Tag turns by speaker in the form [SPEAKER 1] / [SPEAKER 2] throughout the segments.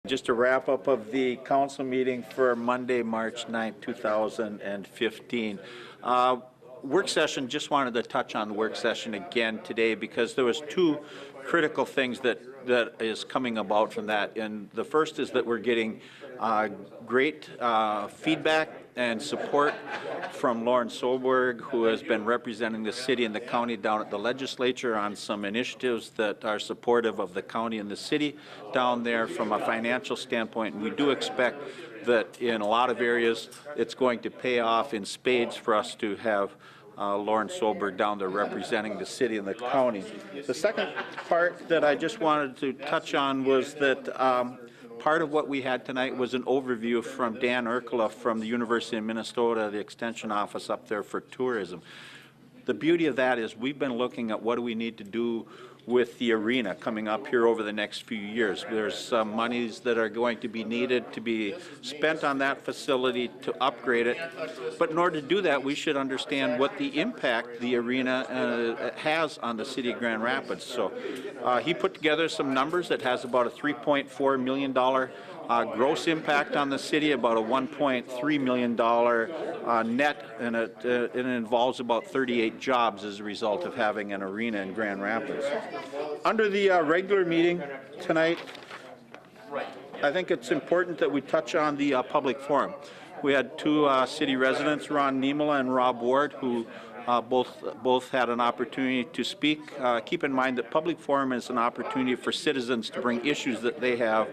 [SPEAKER 1] Just a wrap up of the council meeting for Monday, March 9th, 2015. Work session, just wanted to touch on the work session again today because there was two critical things that is coming about from that. And the first is that we're getting great feedback and support from Lauren Solberg, who has been representing the city and the county down at the legislature on some initiatives that are supportive of the county and the city down there from a financial standpoint. And we do expect that in a lot of areas it's going to pay off in spades for us to have Lauren Solberg down there representing the city and the county. The second part that I just wanted to touch on was that part of what we had tonight was an overview from Dan Erkela from the University of Minnesota, the Extension Office up there for tourism. The beauty of that is we've been looking at what do we need to do with the arena coming up here over the next few years. There's some monies that are going to be needed to be spent on that facility to upgrade it. But in order to do that, we should understand what the impact the arena has on the city of Grand Rapids. So he put together some numbers that has about a $3.4 million gross impact on the city, about a $1.3 million net, and it involves about 38 jobs as a result of having an arena in Grand Rapids. Under the regular meeting tonight, I think it's important that we touch on the public forum. We had two city residents, Ron Niemela and Rob Ward, who both had an opportunity to speak. Keep in mind that public forum is an opportunity for citizens to bring issues that they have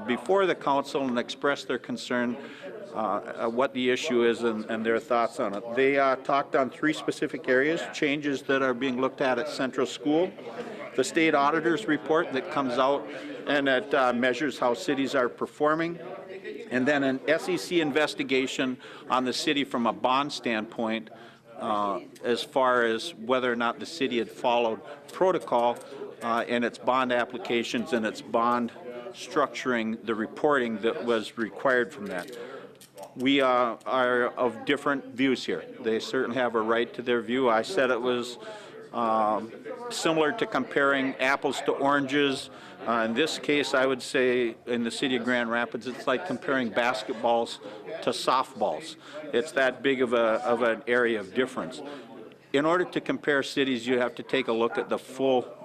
[SPEAKER 1] before the council and express their concern, what the issue is and their thoughts on it. They talked on three specific areas: changes that are being looked at Central School, the state auditor's report that comes out and that measures how cities are performing, and then an SEC investigation on the city from a bond standpoint as far as whether or not the city had followed protocol in its bond applications and its bond structuring, the reporting that was required from that. We are of different views here. They certainly have a right to their view. I said it was similar to comparing apples to oranges. In this case, I would say in the city of Grand Rapids, it's like comparing basketballs to softballs. It's that big of an area of difference. In order to compare cities, you have to take a look at the full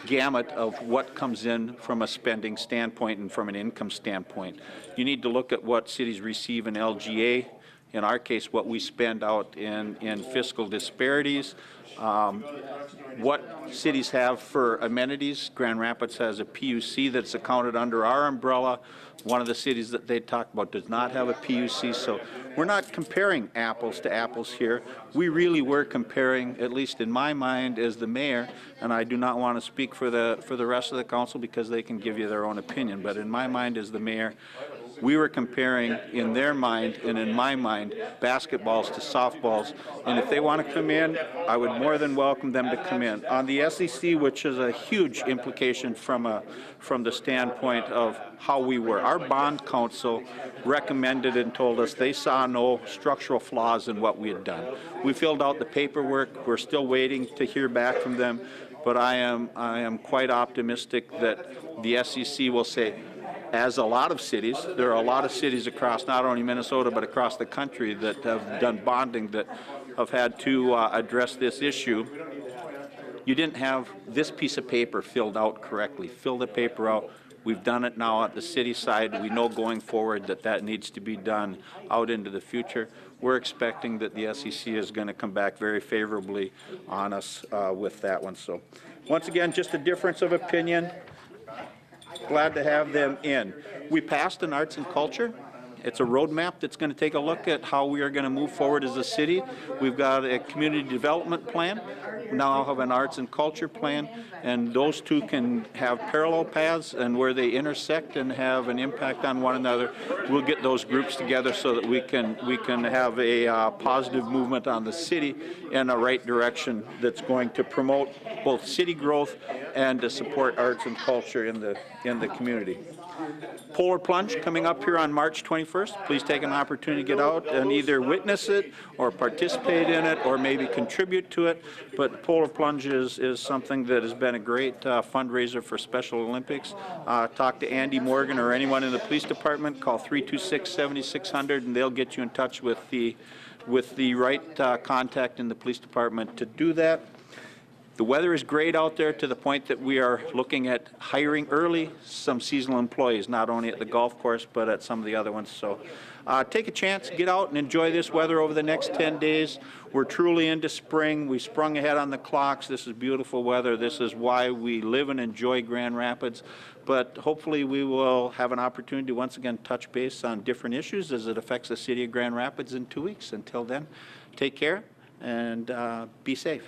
[SPEAKER 1] gamut of what comes in from a spending standpoint and from an income standpoint. You need to look at what cities receive in LGA, in our case what we spend out in fiscal disparities, what cities have for amenities. Grand Rapids has a PUC that's accounted under our umbrella. One of the cities that they talk about does not have a PUC, so we're not comparing apples to apples here. We really were comparing, at least in my mind as the mayor, and I do not want to speak for the rest of the council because they can give you their own opinion, but in my mind as the mayor, we were comparing, in their mind and in my mind, basketballs to softballs. And if they want to come in, I would more than welcome them to come in. On the SEC, which is a huge implication from the standpoint of how we were, our bond counsel recommended and told us they saw no structural flaws in what we had done. We filled out the paperwork. We're still waiting to hear back from them. But I am quite optimistic that the SEC will say, as a lot of cities, there are a lot of cities across not only Minnesota but across the country that have done bonding that have had to address this issue. You didn't have this piece of paper filled out correctly. Fill the paper out. We've done it now at the city side. We know going forward that needs to be done out into the future. We're expecting that the SEC is going to come back very favorably on us with that one. So once again, just a difference of opinion. Glad to have them in. We passed an arts and culture. It's a roadmap that's going to take a look at how we are going to move forward as a city. We've got a community development plan. We now have an arts and culture plan, and those two can have parallel paths, and where they intersect and have an impact on one another, we'll get those groups together so that we can have a positive movement on the city in the right direction that's going to promote both city growth and to support arts and culture in the community. Polar Plunge coming up here on March 21st. Please take an opportunity to get out and either witness it or participate in it or maybe contribute to it. But Polar Plunge is something that has been a great fundraiser for Special Olympics. Talk to Andy Morgan or anyone in the police department. Call 326-7600 and they'll get you in touch with the right contact in the police department to do that. The weather is great out there to the point that we are looking at hiring early some seasonal employees, not only at the golf course, but at some of the other ones. So take a chance, get out and enjoy this weather over the next 10 days. We're truly into spring. We sprung ahead on the clocks. This is beautiful weather. This is why we live and enjoy Grand Rapids. But hopefully we will have an opportunity to once again touch base on different issues as it affects the city of Grand Rapids in 2 weeks. Until then, take care and be safe.